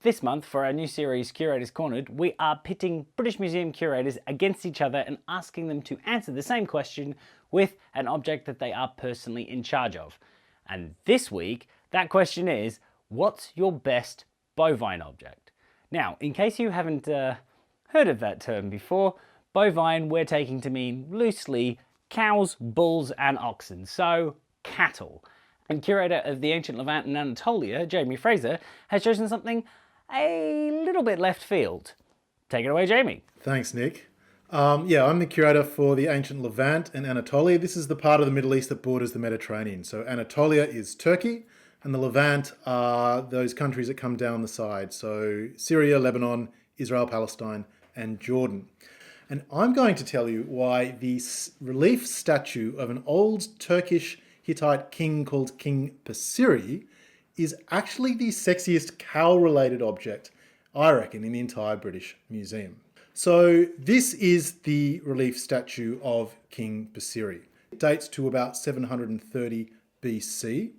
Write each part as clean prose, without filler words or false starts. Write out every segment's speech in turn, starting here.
This month, for our new series, Curators Cornered, we are pitting British Museum curators against each other and asking them to answer the same question with an object that they are personally in charge of. And this week, that question is, what's your best bovine object? Now, in case you haven't heard of that term before, bovine we're taking to mean loosely cows, bulls and oxen, so cattle. And curator of the ancient Levant and Anatolia, Jamie Fraser, has chosen something a little bit left field. Take it away, Jamie. Thanks, Nick. I'm the curator for the ancient Levant and Anatolia. This is the part of the Middle East that borders the Mediterranean. So Anatolia is Turkey, and the Levant are those countries that come down the side. So Syria, Lebanon, Israel, Palestine, and Jordan. And I'm going to tell you why the relief statue of an old Turkish Hittite king called King Pesiri is actually the sexiest cow-related object, I reckon, in the entire British Museum. So this is the relief statue of King Pesiri. It dates to about 730 BC,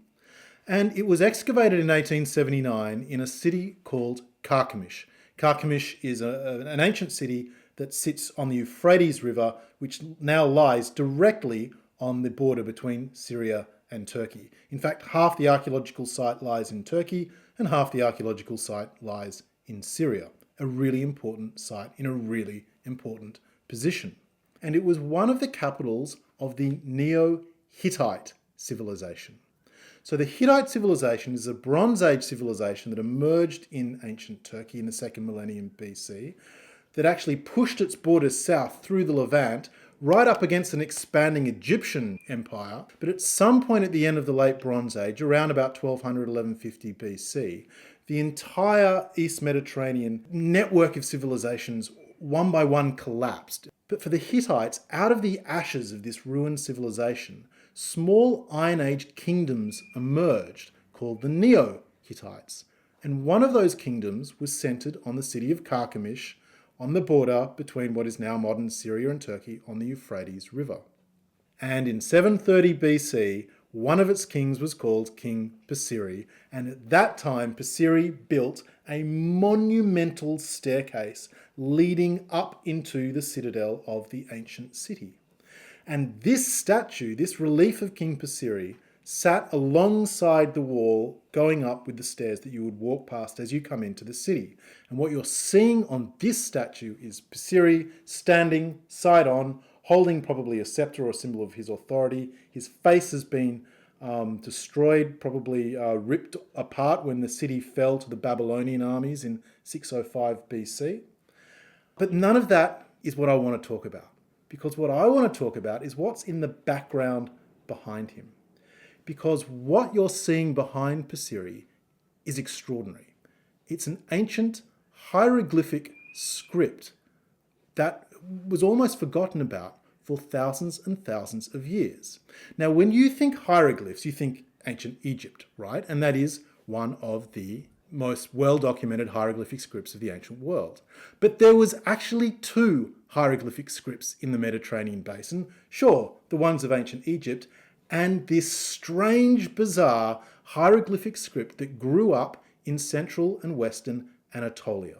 and it was excavated in 1879 in a city called Carchemish. Carchemish is an ancient city that sits on the Euphrates River, which now lies directly on the border between Syria and Turkey. In fact, half the archaeological site lies in Turkey and half the archaeological site lies in Syria. A really important site in a really important position. And it was one of the capitals of the Neo-Hittite civilization. So the Hittite civilization is a Bronze Age civilization that emerged in ancient Turkey in the second millennium BC, that actually pushed its borders south through the Levant, right up against an expanding Egyptian empire. But at some point at the end of the late Bronze Age, around about 1200, 1150 BC, the entire East Mediterranean network of civilizations, one by one, collapsed. But for the Hittites, out of the ashes of this ruined civilization, small Iron Age kingdoms emerged called the Neo-Hittites. And one of those kingdoms was centered on the city of Carchemish, on the border between what is now modern Syria and Turkey on the Euphrates River. And in 730 BC, one of its kings was called King Pesiri, and at that time Pesiri built a monumental staircase leading up into the citadel of the ancient city. And this statue, this relief of King Pesiri, sat alongside the wall going up with the stairs that you would walk past as you come into the city. And what you're seeing on this statue is Pesiri standing side on, holding probably a scepter or a symbol of his authority. His face has been destroyed, probably ripped apart when the city fell to the Babylonian armies in 605 BC. But none of that is what I want to talk about, because what I want to talk about is what's in the background behind him. Because what you're seeing behind Pesiri is extraordinary. It's an ancient hieroglyphic script that was almost forgotten about for thousands and thousands of years. Now, when you think hieroglyphs, you think ancient Egypt, right? And that is one of the most well-documented hieroglyphic scripts of the ancient world. But there was actually two hieroglyphic scripts in the Mediterranean basin. Sure, the ones of ancient Egypt, and this strange, bizarre hieroglyphic script that grew up in central and western Anatolia.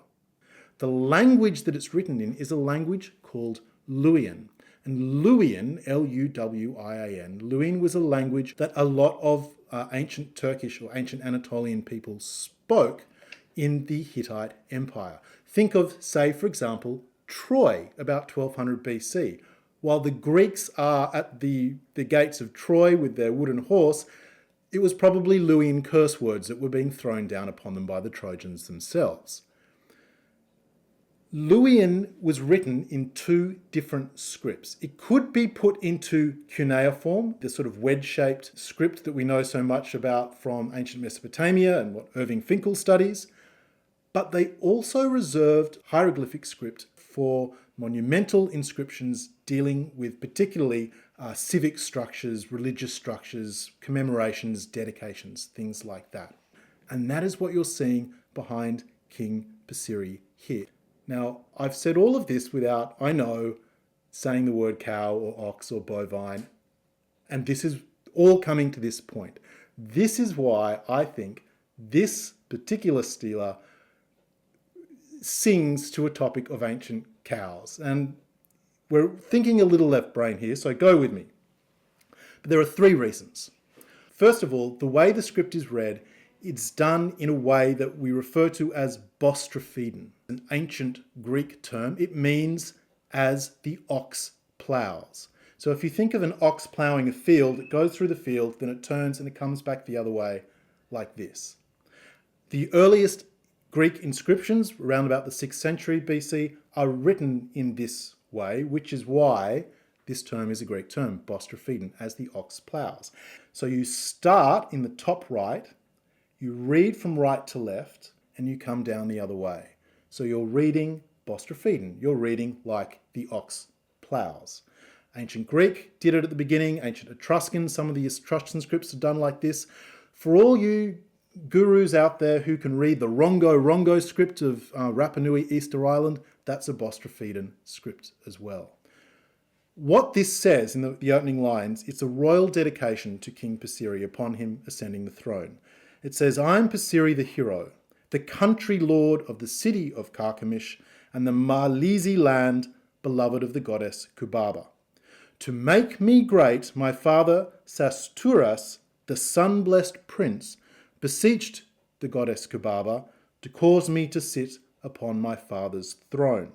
The language that it's written in is a language called Luwian. And Luwian, L-U-W-I-A-N, Luwian was a language that a lot of ancient Turkish or ancient Anatolian people spoke in the Hittite Empire. Think of, say, for example, Troy, about 1200 BC. While the Greeks are at the gates of Troy with their wooden horse, it was probably Luwian curse words that were being thrown down upon them by the Trojans themselves. Luwian was written in two different scripts. It could be put into cuneiform, the sort of wedge-shaped script that we know so much about from ancient Mesopotamia and what Irving Finkel studies, but they also reserved hieroglyphic script for monumental inscriptions dealing with particularly civic structures, religious structures, commemorations, dedications, things like that. And that is what you're seeing behind King Pesiri here. Now, I've said all of this without, I know, saying the word cow or ox or bovine, and this is all coming to this point. This is why I think this particular stela sings to a topic of ancient cows. And we're thinking a little left brain here, so go with me. But there are 3 reasons. First of all, the way the script is read, it's done in a way that we refer to as bostropheden, an ancient Greek term. It means as the ox plows. So if you think of an ox ploughing a field, it goes through the field, then it turns and it comes back the other way like this. The earliest Greek inscriptions, around about the 6th century BC, are written in this way, which is why this term is a Greek term, bostropheden, as the ox plows. So you start in the top right, you read from right to left, and you come down the other way. So you're reading bostropheden, you're reading like the ox plows. Ancient Greek did it at the beginning, ancient Etruscan, some of the Etruscan scripts are done like this. For all you gurus out there who can read the Rongo script of Rapa Nui, Easter Island, that's a bostropheden script as well. What this says in the opening lines, it's a royal dedication to King Pasiri upon him ascending the throne. It says, I am Pasiri the hero, the country lord of the city of Carchemish and the Malizi land, beloved of the goddess Kubaba. To make me great, my father Sasturas, the sun-blessed prince, beseeched the goddess Kubaba to cause me to sit upon my father's throne.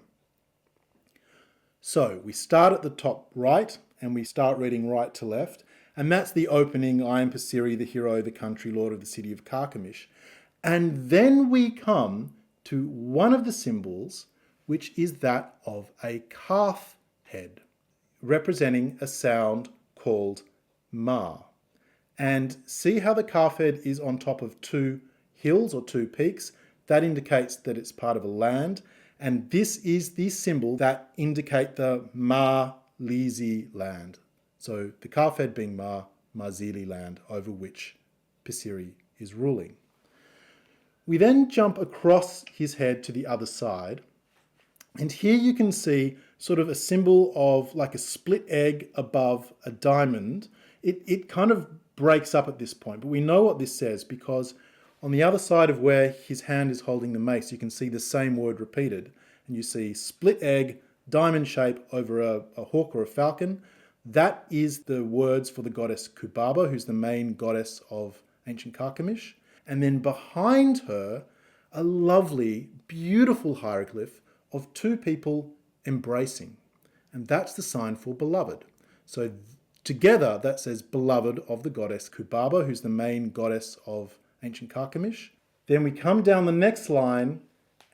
So we start at the top right and we start reading right to left, and that's the opening, I am Pasiri the hero, the country lord of the city of Carchemish. And then we come to one of the symbols, which is that of a calf head, representing a sound called ma. And see how the calf head is on top of 2 hills or 2 peaks? That indicates that it's part of a land. And this is the symbol that indicate the Malizi land. So the calf head being Marzili land, over which Pasiri is ruling. We then jump across his head to the other side. And here you can see sort of a symbol of like a split egg above a diamond. It kind of breaks up at this point, but we know what this says because on the other side of where his hand is holding the mace, you can see the same word repeated. And you see split egg, diamond shape over a hawk or a falcon. That is the words for the goddess Kubaba, who's the main goddess of ancient Carchemish. And then behind her, a lovely, beautiful hieroglyph of 2 people embracing. And that's the sign for beloved. So together that says beloved of the goddess Kubaba, who's the main goddess of ancient Carchemish. Then we come down the next line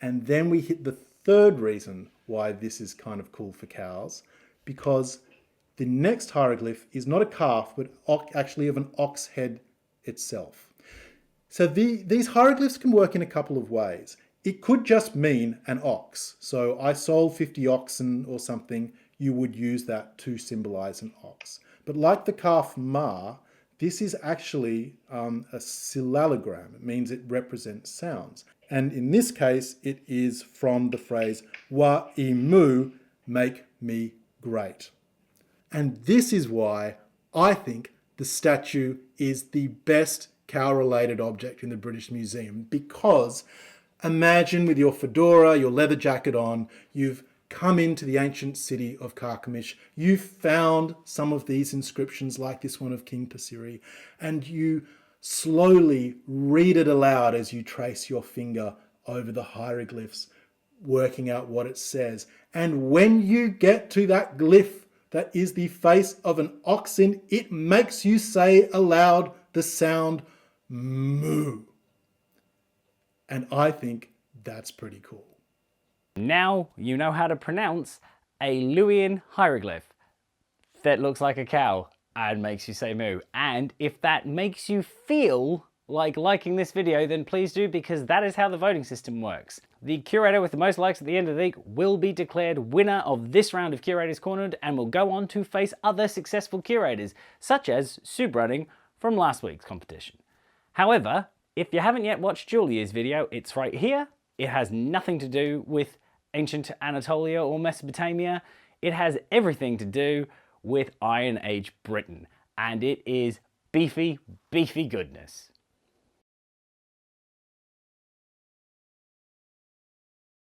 and then we hit the 3rd reason why this is kind of cool for cows, because the next hieroglyph is not a calf, but actually of an ox head itself. So these hieroglyphs can work in a couple of ways. It could just mean an ox. So I sold 50 oxen or something, you would use that to symbolize an ox. But like the calf ma, this is actually a sylallogram. It means it represents sounds. And in this case, it is from the phrase, wa imu, make me great. And this is why I think the statue is the best cow-related object in the British Museum, because imagine with your fedora, your leather jacket on, you've come into the ancient city of Carchemish, you found some of these inscriptions like this one of King Pasiri, and you slowly read it aloud as you trace your finger over the hieroglyphs, working out what it says. And when you get to that glyph that is the face of an oxen, it makes you say aloud the sound moo. And I think that's pretty cool. Now you know how to pronounce a Luwian hieroglyph that looks like a cow and makes you say moo. And if that makes you feel like liking this video, then please do, because that is how the voting system works. The curator with the most likes at the end of the week will be declared winner of this round of Curators Cornered and will go on to face other successful curators, such as Sue Brunning from last week's competition. However, if you haven't yet watched Julia's video, it's right here. It has nothing to do with ancient Anatolia or Mesopotamia. It has everything to do with Iron Age Britain, and it is beefy, beefy goodness.